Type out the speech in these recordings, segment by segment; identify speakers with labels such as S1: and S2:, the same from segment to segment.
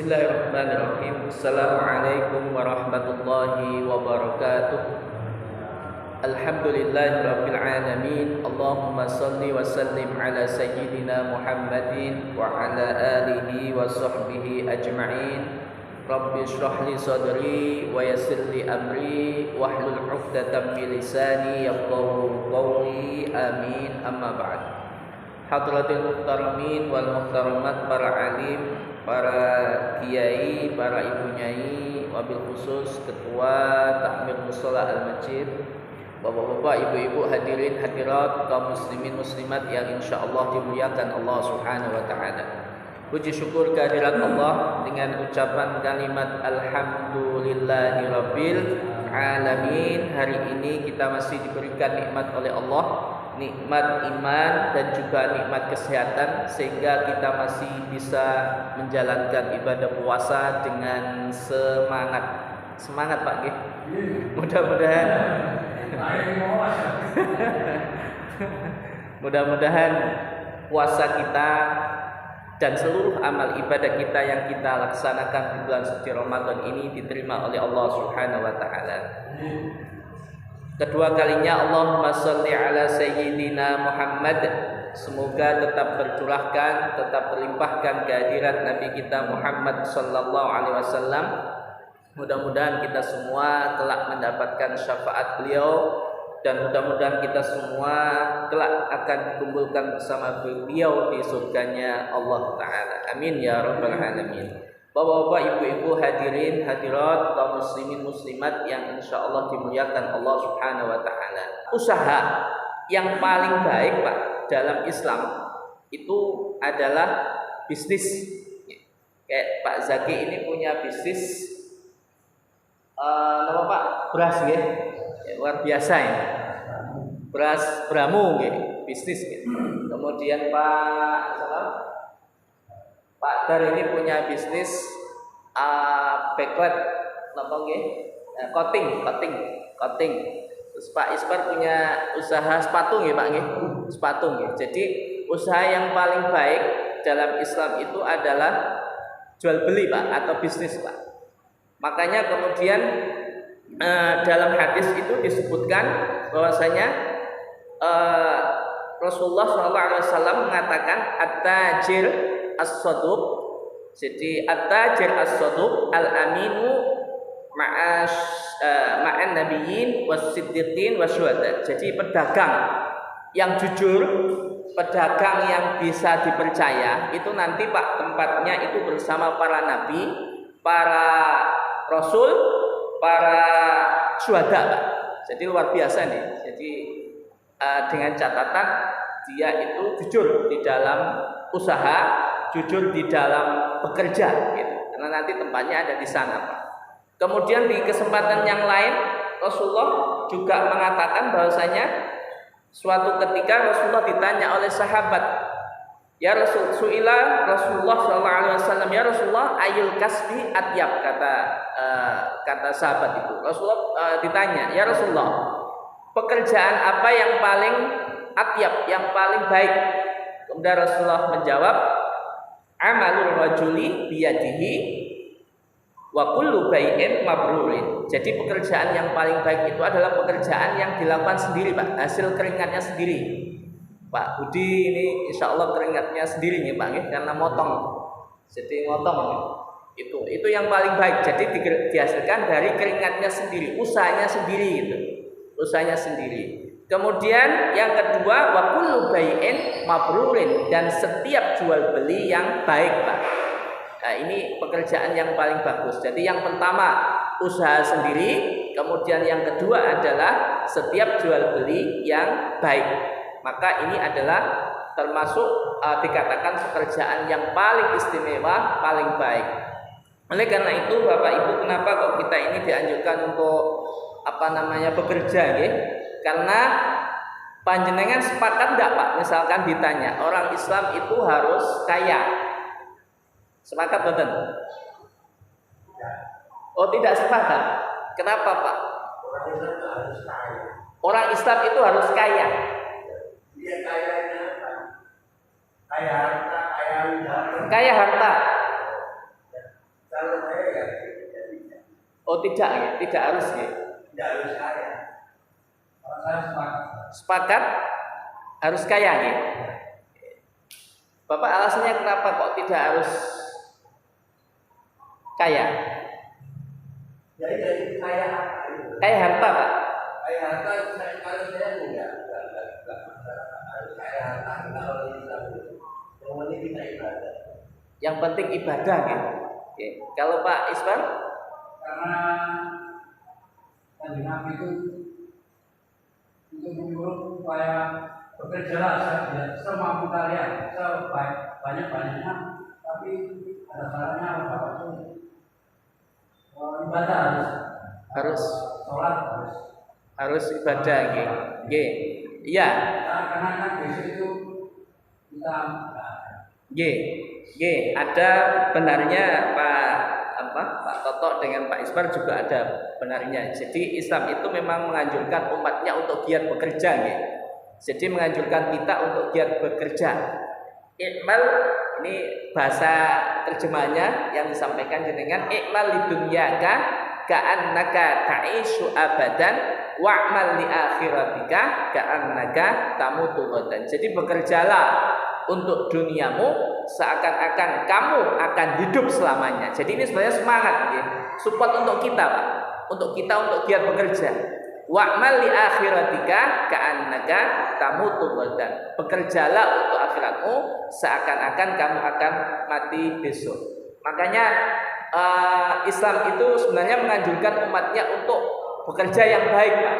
S1: Bismillahirrahmanirrahim. Assalamualaikum warahmatullahi wabarakatuh. Alhamdulillahirabbil alamin. Allahumma shalli wa sallim ala sayyidina Muhammadin wa ala alihi wa sahbihi ajma'in. Rabbi shrah li sadri wa yassir li amri wahlul 'uqdatam min lisani yafqahu qawli. Amin. Amma ba'd. Hadratil muhtaramin wal muhtaramat, para alim, para kiai, para ibu nyai, wabil khusus ketua Tahmir Mushola Al-Masjid, bapak-bapak, ibu-ibu, hadirin hadirat, kaum muslimin muslimat yang insyaallah dimuliakan Allah Subhanahu wa taala. Puji syukur kehadirat Allah dengan ucapan kalimat alhamdulillahirabbil alamin. Hari ini kita masih diberikan nikmat oleh Allah, nikmat iman dan juga nikmat kesehatan, sehingga kita masih bisa menjalankan ibadah puasa dengan semangat Pak G. Mudah-mudahan puasa kita dan seluruh amal ibadah kita yang kita laksanakan di bulan suci Ramadan ini diterima oleh Allah Subhanahu wa taala. Kedua kalinya Allahumma sholli ala sayyidina Muhammad. Semoga tetap tercurahkan, tetap terlimpahkan kehadirat Nabi kita Muhammad sallallahu alaihi wasallam. Mudah-mudahan kita semua kelak mendapatkan syafaat beliau, dan mudah-mudahan kita semua kelak akan dikumpulkan bersama beliau di surganya Allah Ta'ala. Amin ya rabbal alamin. Bapak-bapak, ibu-ibu, hadirin hadirat, kaum muslimin muslimat yang insyaallah dimuliakan Allah Subhanahu wa taala. Usaha yang paling baik Pak dalam Islam itu adalah bisnis. Kayak Pak Zaki ini punya bisnis apa Pak? Beras ya. Luar biasa ya. Beras Bramu ya, bisnis ya. Kemudian Pak Dar ini punya bisnis backlight apa nggih? Coating. Terus Pak Isbar punya usaha sepatu nggih Pak nggih? Sepatu nggih. Jadi usaha yang paling baik dalam Islam itu adalah jual beli Pak, atau bisnis Pak. Makanya kemudian dalam hadis itu disebutkan bahwasanya Rasulullah SAW mengatakan at-tajir as-saduq. Jadi at-tajir as-saduq al-aminu ma'an nabiyyin was-siddiqin wasyuhada. Jadi pedagang yang jujur, pedagang yang bisa dipercaya, itu nanti Pak tempatnya itu bersama para nabi, para rasul, para syuhada Pak. Jadi luar biasa nih. Jadi dengan catatan dia itu jujur di dalam usaha, jujur di dalam bekerja gitu. Karena nanti tempatnya ada di sana Pak. Kemudian di kesempatan yang lain Rasulullah juga mengatakan bahwasanya suatu ketika Rasulullah ditanya oleh sahabat, ya Rasulullah SAW, ya Rasulullah, ayul kasbi atyab, kata sahabat itu. Rasulullah ditanya, ya Rasulullah, pekerjaan apa yang paling atyab, yang paling baik? Kemudian Rasulullah menjawab, amalul rajuli biyadihi wa kullu bai'in mabrurin. Jadi pekerjaan yang paling baik itu adalah pekerjaan yang dilakukan sendiri Pak, hasil keringatnya sendiri. Pak Budi ini insya Allah keringatnya sendiri nih Pak, karena motong. Jadi motong itu yang paling baik. Jadi dihasilkan dari keringatnya sendiri, usahanya sendiri gitu. Usahanya sendiri. Kemudian yang kedua, wa kullu bai'in mabrurin, dan setiap jual beli yang baik Pak. Nah, ini pekerjaan yang paling bagus. Jadi yang pertama usaha sendiri, kemudian yang kedua adalah setiap jual beli yang baik. Maka ini adalah termasuk dikatakan pekerjaan yang paling istimewa, paling baik. Oleh karena itu Bapak Ibu, kenapa kok kita ini dianjurkan untuk bekerja ya? Karena panjenengan sepakat enggak Pak? Misalkan ditanya, orang Islam itu harus kaya. Sepakat betul? Oh, tidak sepakat. Kenapa Pak? Orang Islam itu harus kaya.
S2: Dia kayanya apa? Kaya harta.
S1: Kaya harta. Oh tidak ya, tidak harus ya.
S2: Tidak harus kaya. Kalau saya
S1: Sepakat harus kaya ya. Bapak alasannya kenapa kok tidak harus kaya?
S2: jadi dari kaya apa itu?
S1: Kaya harta Pak.
S2: Kaya harta kalau saya enggak harus kaya harta kalau Islam itu. Yang penting kita ibadah.
S1: Yang penting ibadah ya. Oke. Kalau Pak Isbar?
S3: Karena Kanjeng Nabi itu menyuruh supaya bekerjalah semampu kalian, sebanyak-banyaknya, tapi ada syaratnya bahwa itu ibadah
S1: Harus
S3: sholat
S1: harus ibadah ya. Oke. Iya.
S3: karena kan besok itu kita
S1: Ada benarnya Pak Toto dengan Pak Ismar juga ada benarnya. Jadi Islam itu memang menganjurkan umatnya untuk giat bekerja ya. Jadi menganjurkan kita untuk giat bekerja. Ikmal ini bahasa terjemahnya yang disampaikan dengan ikmal lidunyaka ka'annaka ta'ishu abadan wa'mal li akhiratika ka'annaka tamutu ghadan. Jadi bekerjalah untuk duniamu seakan-akan kamu akan hidup selamanya. Jadi ini sebenarnya semangat ya. Support untuk kita Pak. Untuk giat bekerja. Wa'mal li akhiratika ka'annaka tamutu ghadan. Bekerjalah untuk akhiratmu seakan-akan kamu akan mati besok. Makanya Islam itu sebenarnya menganjurkan umatnya untuk bekerja yang baik Pak.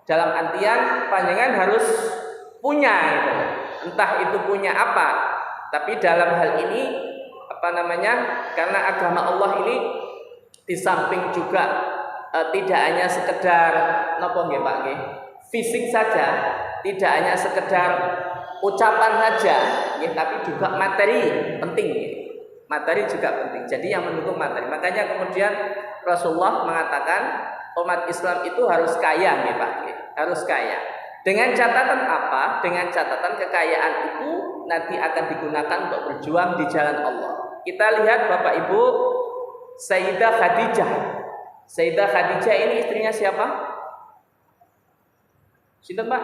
S1: Dalam artian panjenengan harus punya gitu. Entah itu punya apa, tapi dalam hal ini karena agama Allah ini di samping juga tidak hanya sekedar fisik saja, tidak hanya sekedar ucapan saja, tapi juga materi penting. Materi juga penting. Jadi yang mendukung materi. Makanya kemudian Rasulullah mengatakan umat Islam itu harus kaya, Pak. Harus kaya. Dengan catatan apa? Dengan catatan kekayaan itu nanti akan digunakan untuk berjuang di jalan Allah. Kita lihat Bapak Ibu, Sayyidah Khadijah. Sayyidah Khadijah ini istrinya siapa? Siapa Pak?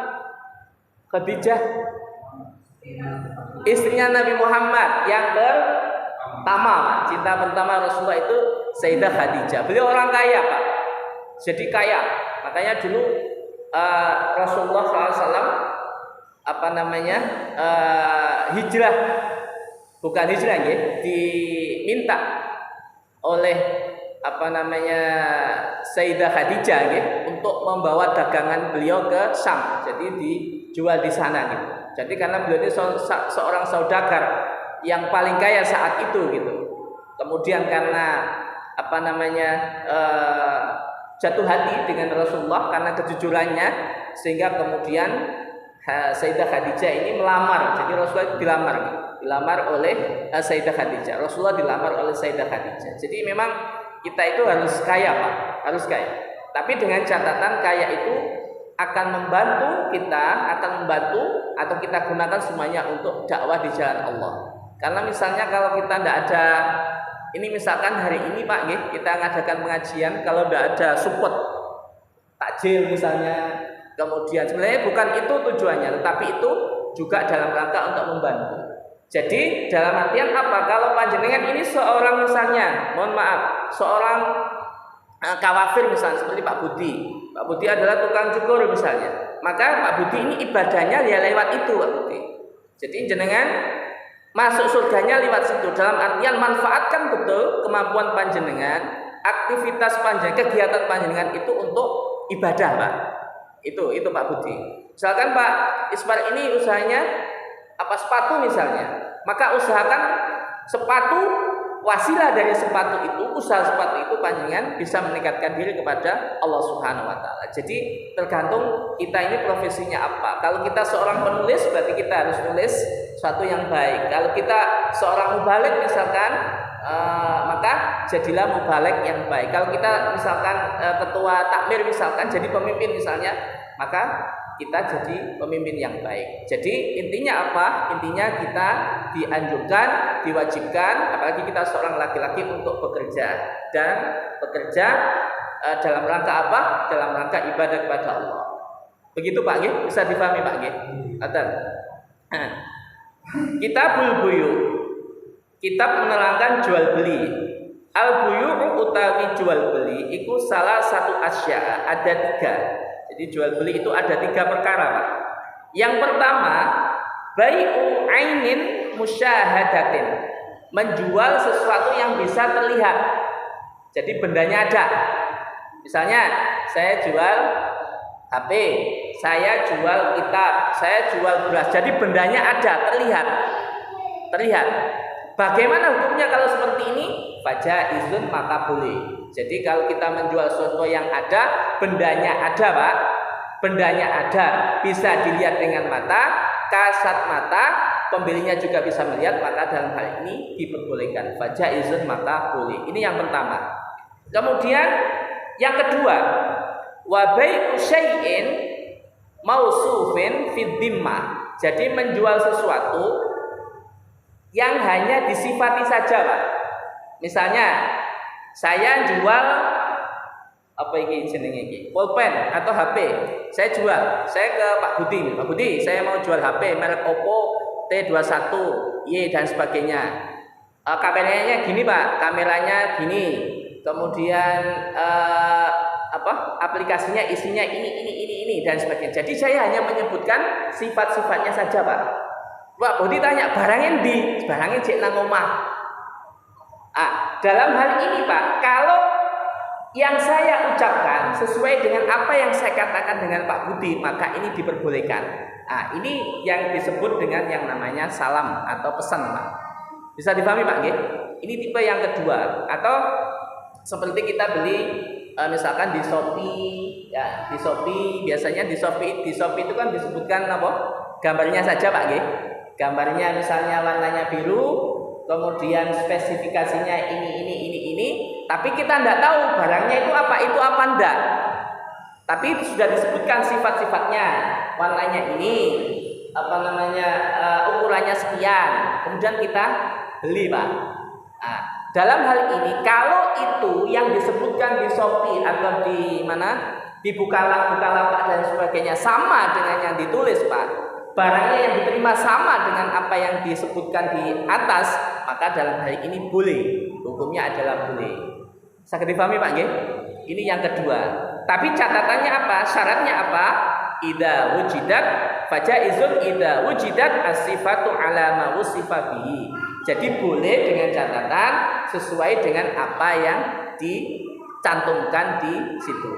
S1: Khadijah. Istrinya Nabi Muhammad yang pertama, cinta pertama Rasulullah itu Sayyidah Khadijah. Beliau orang kaya Pak. Jadi kaya. Makanya dulu Rasulullah SAW hijrah, bukan hijrah ya, diminta oleh Sayyidah Khadijah ya, untuk membawa dagangan beliau ke Syam. Jadi dijual di sana gitu. Jadi karena beliau ini seorang saudagar yang paling kaya saat itu gitu. Kemudian karena jatuh hati dengan Rasulullah karena kejujurannya, sehingga kemudian Sayyidah Khadijah ini melamar. Jadi Rasulullah dilamar oleh Sayyidah Khadijah. Rasulullah dilamar oleh Sayyidah Khadijah. Jadi memang kita itu harus kaya Pak, harus kaya. Tapi dengan catatan kaya itu akan membantu atau kita gunakan semuanya untuk dakwah di jalan Allah. Karena misalnya kalau kita tidak ada, ini misalkan hari ini Pak, kita mengadakan pengajian, kalau tidak ada support takjil misalnya, kemudian sebenarnya bukan itu tujuannya, tetapi itu juga dalam rangka untuk membantu. Jadi dalam artian apa? Kalau panjenengan ini seorang misalnya, seorang kawafir misalnya seperti Pak Budi. Pak Budi adalah tukang cukur misalnya. Maka Pak Budi ini ibadahnya ya lewat itu Pak Budi. Jadi jenengan masuk surganya lewat situ. Dalam artian manfaatkan betul kemampuan panjenengan, aktivitas panjenengan, kegiatan panjenengan itu untuk ibadah Pak. Itu Pak Budi. Misalkan Pak Ismar ini usahanya sepatu misalnya, maka usahakan sepatu, wasilah dari sepatu itu, usaha sepatu itu panjenengan bisa meningkatkan diri kepada Allah Subhanahu wa taala. Jadi tergantung kita ini profesinya apa. Kalau kita seorang penulis, berarti kita harus nulis sesuatu yang baik. Kalau kita seorang mubalik misalkan, maka jadilah mubalik yang baik. Kalau kita misalkan ketua takmir misalkan, jadi pemimpin misalnya, maka kita jadi pemimpin yang baik. Jadi intinya apa? Intinya kita dianjurkan, diwajibkan, apalagi kita seorang laki-laki untuk bekerja dan bekerja dalam rangka apa? Dalam rangka ibadah kepada Allah. Begitu Pak Nggih? Bisa dipahami Pak Nggih? Adan. Kitabul Buyu. Kitab menerangkan jual beli. Al buyu utawi jual beli itu salah satu asya, ada 3. Jadi jual beli itu ada 3 perkara, Pak. Yang pertama, bai'u ainin musyahadatin. Menjual sesuatu yang bisa terlihat. Jadi bendanya ada. Misalnya, saya jual HP, saya jual kitab, saya jual beras. Jadi bendanya ada, terlihat. Terlihat. Bagaimana hukumnya kalau seperti ini? Fajaizun, maka boleh. Jadi kalau kita menjual sesuatu yang ada, bendanya ada, Pak. Bendanya ada, bisa dilihat dengan mata, kasat mata, pembelinya juga bisa melihat, maka dalam hal ini diperbolehkan. Fajaizun, maka boleh. Ini yang pertama. Kemudian yang kedua, wa bai'u syai'in mausufin fid dhimmah. Jadi menjual sesuatu yang hanya disifati saja, Pak. Misalnya saya jual apa ini jenenge iki? Pulpen atau HP. Saya jual. Saya ke Pak Budi. Pak Budi, saya mau jual HP merek Oppo T21Y dan sebagainya. Kameranya gini, Pak. Kameranya gini. Kemudian aplikasinya isinya ini dan sebagainya. Jadi saya hanya menyebutkan sifat-sifatnya saja, Pak. Pak Budi tanya, barangnya di, barangnya cek nang omah. Dalam hal ini Pak, kalau yang saya ucapkan sesuai dengan apa yang saya katakan dengan Pak Budi, maka ini diperbolehkan. Ini yang disebut dengan yang namanya salam atau pesan, Pak. Bisa dipahami, Pak? Ini tipe yang kedua. Atau seperti kita beli misalkan di Shopee, ya di Shopee biasanya di Shopee itu kan disebutkan apa? Gambarnya saja, Pak. Gambarnya misalnya warnanya biru, kemudian spesifikasinya ini, tapi kita tidak tahu barangnya itu apa enggak. Tapi itu sudah disebutkan sifat-sifatnya, warnanya ini, ukurannya sekian, kemudian kita beli, Pak. Dalam hal ini, kalau itu yang disebutkan di Shopee atau di mana, di Bukalapak dan sebagainya sama dengan yang ditulis, Pak, barangnya yang diterima sama dengan apa yang disebutkan di atas, maka dalam hal ini boleh, hukumnya adalah boleh. Saya dipahami, Pak? Ini yang kedua. Tapi catatannya apa? Syaratnya apa? Idza wujidat fajaizun idza wujidat as-sifatu ala ma wusifa bihi. Jadi boleh dengan catatan sesuai dengan apa yang dicantumkan di situ.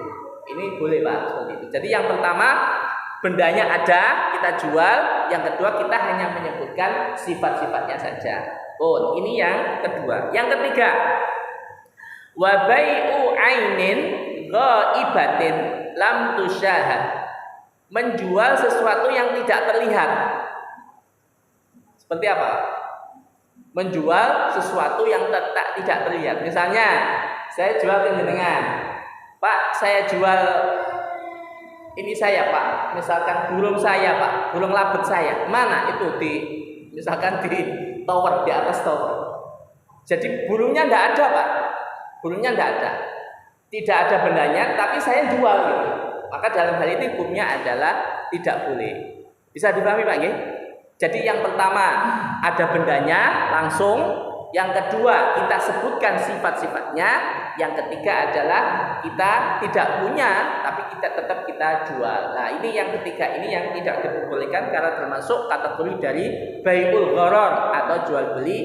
S1: Ini boleh, Pak, seperti itu. Jadi yang pertama, bendanya ada, kita jual. Yang kedua, kita hanya menyebutkan sifat-sifatnya saja. Ini yang kedua. Yang ketiga, wa bai'u ainin ghaibatin lam tusyahad. Menjual sesuatu yang tidak terlihat. Seperti apa? Menjual sesuatu yang tidak terlihat. Misalnya, saya jual ke jenengan. Pak, saya jual ini saya, Pak. Misalkan burung saya, Pak. Burung labet saya. Mana itu misalkan di tower, di atas tower. Jadi burungnya tidak ada, Pak. Burungnya tidak ada. Tidak ada bendanya, tapi saya jual gitu. Maka dalam hal ini hukumnya adalah tidak boleh. Bisa dipahami, Pak? Jadi yang pertama ada bendanya langsung. Yang kedua kita sebutkan sifat-sifatnya. Yang ketiga adalah kita tidak punya, tapi tetap kita jual. Nah, ini yang ketiga, ini yang tidak diperbolehkan karena termasuk kategori dari bai'ul gharar atau jual beli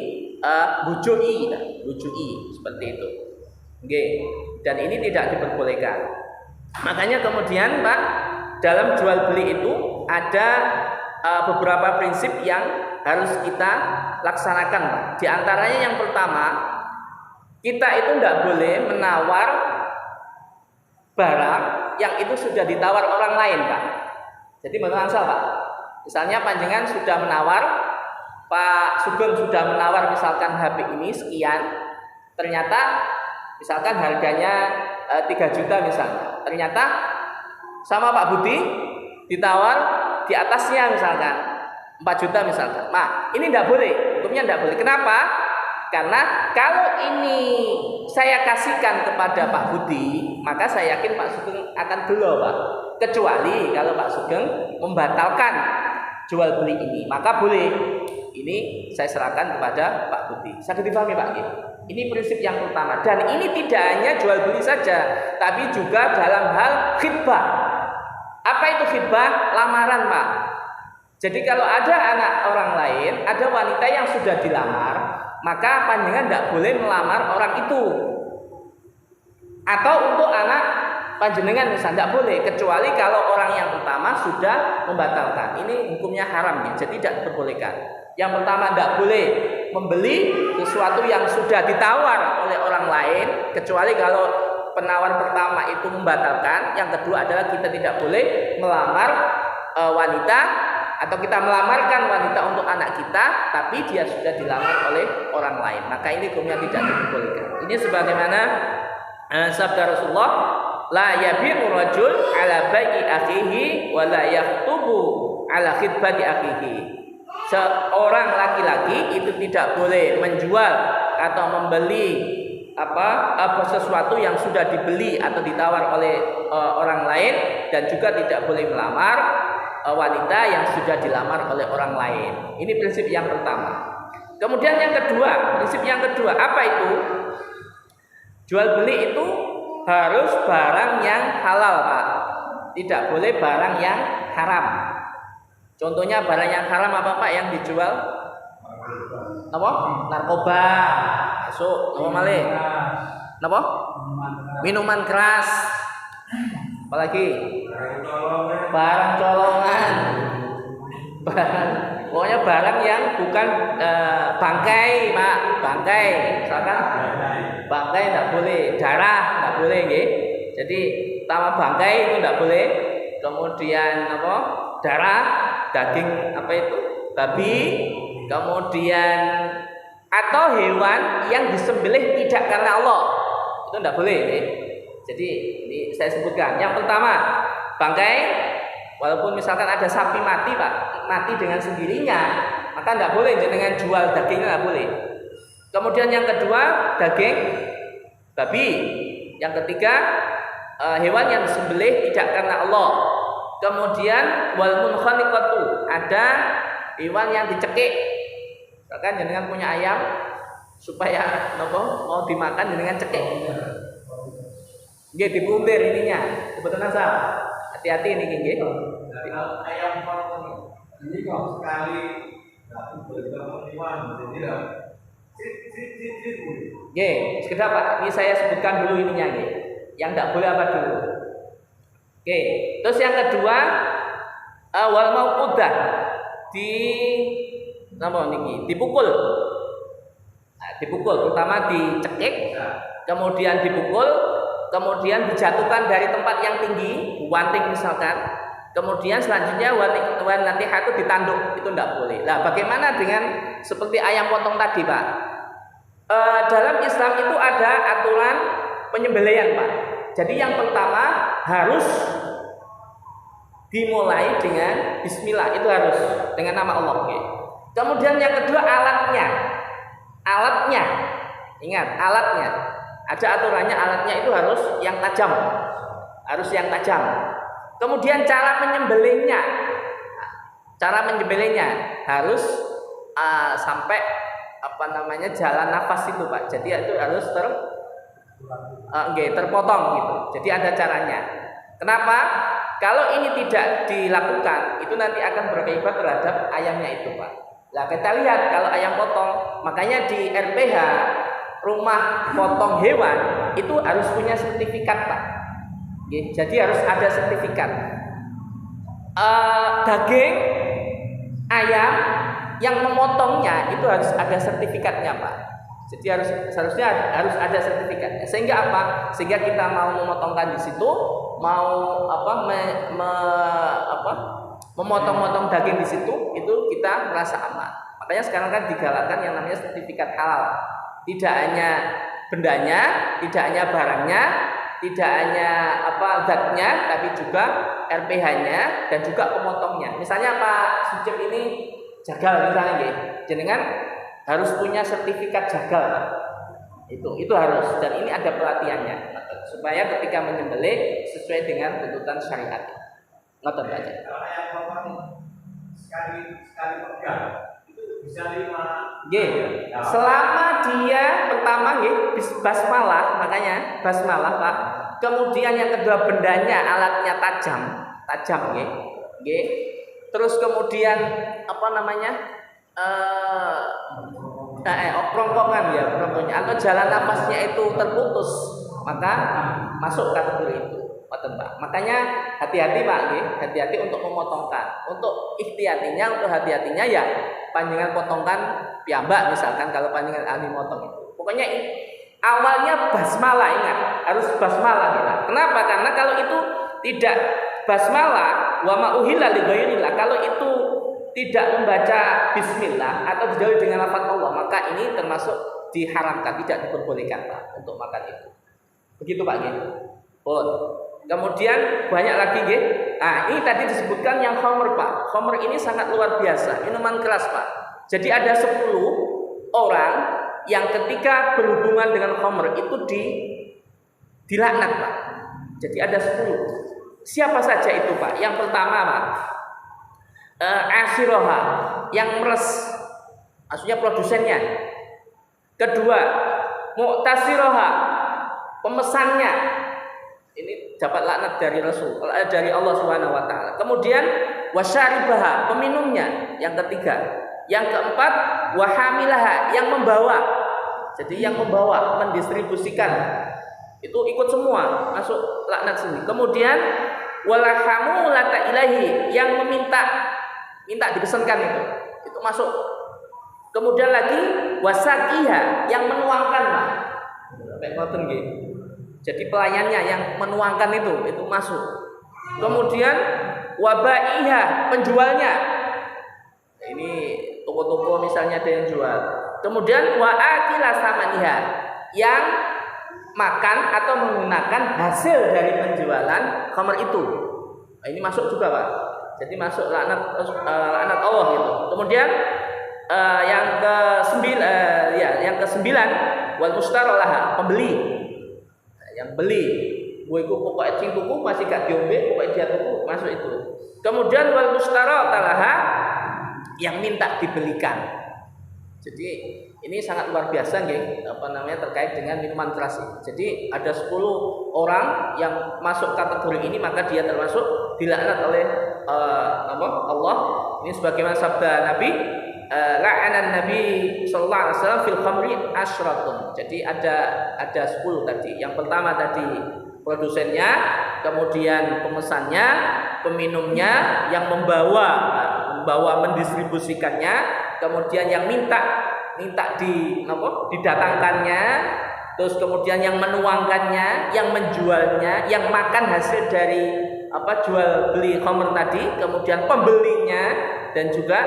S1: bujui seperti itu. Oke. Dan ini tidak diperbolehkan. Makanya kemudian, Pak, dalam jual beli itu ada beberapa prinsip yang harus kita laksanakan, Pak. Di antaranya yang pertama, kita itu tidak boleh menawar barang yang itu sudah ditawar orang lain, Pak. Jadi menurut Pak, misalnya panjenengan sudah menawar, Pak Sugeng sudah menawar misalkan HP ini sekian, ternyata misalkan harganya 3 juta misalnya. Ternyata sama Pak Budi ditawar di atasnya misalkan 4 juta misalkan. Nah, ini tidak boleh, hukumnya tidak boleh. Kenapa? Karena kalau ini saya kasihkan kepada Pak Budi, maka saya yakin Pak Sugeng akan gelo, Pak. Kecuali kalau Pak Sugeng membatalkan jual beli ini, maka boleh. Ini saya serahkan kepada Pak Budi. Saya dipahami Pak. Ini prinsip yang utama. Dan ini tidak hanya jual beli saja, tapi juga dalam hal khitbah. Apa itu khitbah? Lamaran, Pak. Jadi kalau ada anak orang lain, ada wanita yang sudah dilamar, maka panjenengan tidak boleh melamar orang itu. Atau untuk anak panjenengan misalnya tidak boleh, kecuali kalau orang yang utama sudah membatalkan. Ini hukumnya haram ya, jadi tidak diperbolehkan. Yang pertama tidak boleh membeli sesuatu yang sudah ditawar oleh orang lain, kecuali kalau penawar pertama itu membatalkan. Yang kedua adalah kita tidak boleh melamar wanita, atau kita melamarkan wanita untuk anak kita, tapi dia sudah dilamar oleh orang lain. Maka ini hukumnya tidak diperbolehkan. Ini sebagaimana sabda Rasulullah, la yabi'u rajul ala bai'i akhihi wa la yakhtubu ala khitbati akhihi. Seorang laki-laki itu tidak boleh menjual atau membeli apa sesuatu yang sudah dibeli atau ditawar oleh orang lain, dan juga tidak boleh melamar wanita yang sudah dilamar oleh orang lain. Ini prinsip yang pertama. Kemudian yang kedua, prinsip yang kedua apa itu? Jual beli itu harus barang yang halal, Pak. Tidak boleh barang yang haram. Contohnya barang yang haram apa, Pak, yang dijual? Apa? Narkoba. Masuk, apa malih? Apa? Minuman keras. Apalagi? Barang colongan. Pokoknya barang yang bukan bangkai, Pak. Bangkai, misalkan bangkai tidak boleh, darah tidak boleh, nggih. Jadi pertama bangkai itu tidak boleh. Kemudian apa? Darah, daging apa itu? Babi. Kemudian atau hewan yang disembelih tidak karena Allah, itu tidak boleh, nggih. Jadi ini saya sebutkan. Yang pertama, bangkai, walaupun misalkan ada sapi mati, Pak, mati dengan sendirinya, maka tidak boleh dengan jual dagingnya, tidak boleh. Kemudian yang kedua, daging babi. Yang ketiga, hewan yang disembelih tidak karena Allah. Kemudian wal munkhaniqatu, ada hewan yang dicekik. Misalkan jenengan punya ayam, supaya mau dimakan jenengan cekik. Nggih, dipuntir ininya, kebetulan asal. Hati-hati ini nggih.
S2: Ayam potong ini kok sekali
S1: Nggih, sekedar Pak, ini saya sebutkan dulu ininya nggih. Yang tidak boleh apa dulu. Oke, terus yang kedua, wal mauqudah, dipukul. Nah, dipukul, pertama dicekik, kemudian dipukul, kemudian dijatuhkan dari tempat yang tinggi, wanting misalkan. Kemudian selanjutnya wanitah itu ditanduk, itu tidak boleh. Nah, bagaimana dengan seperti ayam potong tadi, Pak? Dalam Islam itu ada aturan penyembelihan, Pak. Jadi yang pertama harus dimulai dengan Bismillah, itu harus dengan nama Allah. Okay. Kemudian yang kedua alatnya, ingat alatnya. Ada aturannya, alatnya itu harus yang tajam, Kemudian cara menyembelihnya harus sampai jalan nafas itu, Pak. Jadi itu harus terpotong gitu. Jadi ada caranya. Kenapa? Kalau ini tidak dilakukan, itu nanti akan berakibat terhadap ayamnya itu, Pak. Nah, kita lihat kalau ayam potong, makanya di RPH rumah potong hewan itu harus punya sertifikat, Pak. Jadi harus ada sertifikat. Daging ayam yang memotongnya itu harus ada sertifikatnya, Pak. Jadi seharusnya harus ada sertifikatnya. Sehingga apa? Sehingga kita mau memotongkan di situ, mau memotong-motong daging di situ, itu kita merasa aman. Makanya sekarang kan digalakkan yang namanya sertifikat halal. Tidak hanya bendanya, tidak hanya barangnya, tidak hanya zatnya, tapi juga RPH-nya dan juga pemotongnya. Misalnya Pak Sucip ini jagal misalnya nggih. Jenengan harus punya sertifikat jagal, Pak. Itu harus, dan ini ada pelatihannya supaya ketika menyembelih sesuai dengan tuntutan syariat. Ngoten aja.
S2: Kalau yang potong sekali pegang itu bisa 5.
S1: Nggih. Selama dia pertama nggih basmalah, makanya basmalah, Pak. Kemudian yang kedua bendanya alatnya tajam nggih. Nggih. Terus kemudian apa namanya? Kerongkongan ya, kerongkongan atau jalan nafasnya itu terputus, maka masuk kategori itu. Pak. Makanya hati-hati Pak, hati-hati untuk memotongkan. Untuk ikhtiatinya, untuk hati-hatinya ya panjenengan potongkan piyambak misalkan kalau panjenengan ahli motong itu. Pokoknya awalnya basmalah, ingat, harus basmalah gitu. Kenapa? Karena kalau itu tidak basmalah wa ma uhilla li ghairillah, kalau itu tidak membaca bismillah atau dijauhi dengan lafaz Allah, maka ini termasuk diharamkan, tidak diperbolehkan Pak untuk makan itu. Begitu Pak nggih. Kemudian banyak lagi nggih. Nah, ini tadi disebutkan yang khamr Pak. Khamr ini sangat luar biasa, minuman keras Pak. Jadi ada 10 orang yang ketika berhubungan dengan khamr itu dilaknat Pak. Jadi ada 10. Siapa saja itu Pak? Yang pertama Pak, asiroha, yang meres, maksudnya produsennya. Kedua, mu'tasiroha, pemesannya. Ini dapat laknat dari Rasul, dari Allah Subhanahu wa taala. Kemudian wasyaribaha, peminumnya. Yang ketiga. Yang keempat, wahamilaha, yang membawa. Jadi yang membawa, mendistribusikan. Itu ikut semua, masuk laknat sini. Kemudian walahamu lata ilahi, yang minta dipesankan itu masuk. Kemudian lagi wasakiha, yang menuangkan Pak. Sampai ngoten nggih. Jadi pelayannya yang menuangkan itu masuk. Kemudian wabaiha, penjualnya. Nah, ini toko-toko misalnya ada yang jual. Kemudian waakila samaniha, yang makan atau menggunakan hasil dari penjualan khamr itu. Nah, ini masuk juga Pak. Jadi masuk laknat Allah gitu. Kemudian yang ke-9 wal mustarolaha, pembeli. Nah, yang beli, gue iku pokoknya cing tuku masih gak diombe, pokoknya dia tuku masuk itu. Kemudian wal mustarolaha, yang minta dibelikan. Jadi ini sangat luar biasa nggih, terkait dengan minuman keras ini. Jadi ada 10 orang yang masuk kategori ini, maka dia termasuk dilaknat oleh Allah. Ini sebagaimana sabda Nabi, la'anan Nabi sallallahu alaihi wasallam fil khamri asyratun. Jadi ada 10 tadi. Yang pertama tadi produsennya, kemudian pemesannya, peminumnya, yang membawa mendistribusikannya, kemudian yang minta didatangkannya, terus kemudian yang menuangkannya, yang menjualnya, yang makan hasil dari jual beli khamr tadi, kemudian pembelinya, dan juga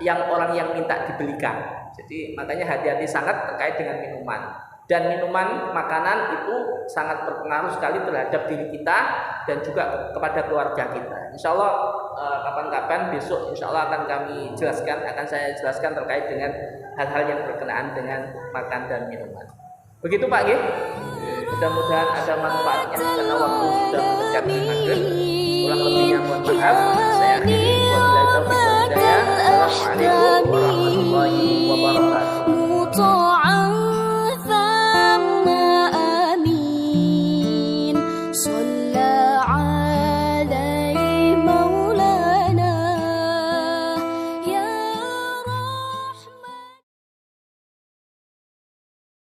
S1: yang orang yang minta dibelikan. Jadi makanya hati-hati sangat terkait dengan minuman. Dan minuman, makanan itu sangat berpengaruh sekali terhadap diri kita dan juga kepada keluarga kita. Insya Allah kapan-kapan besok insya Allah akan saya jelaskan terkait dengan hal-hal yang berkenaan dengan makan dan minuman. Begitu Pak G. Mudah-mudahan ada manfaatnya karena waktu sudah mendekati maghrib. Kurang lebihnya mohon maaf. Saya akhiri. Wabillahi taufiq wal hidayah. Assalamualaikum warahmatullahi wabarakatuh.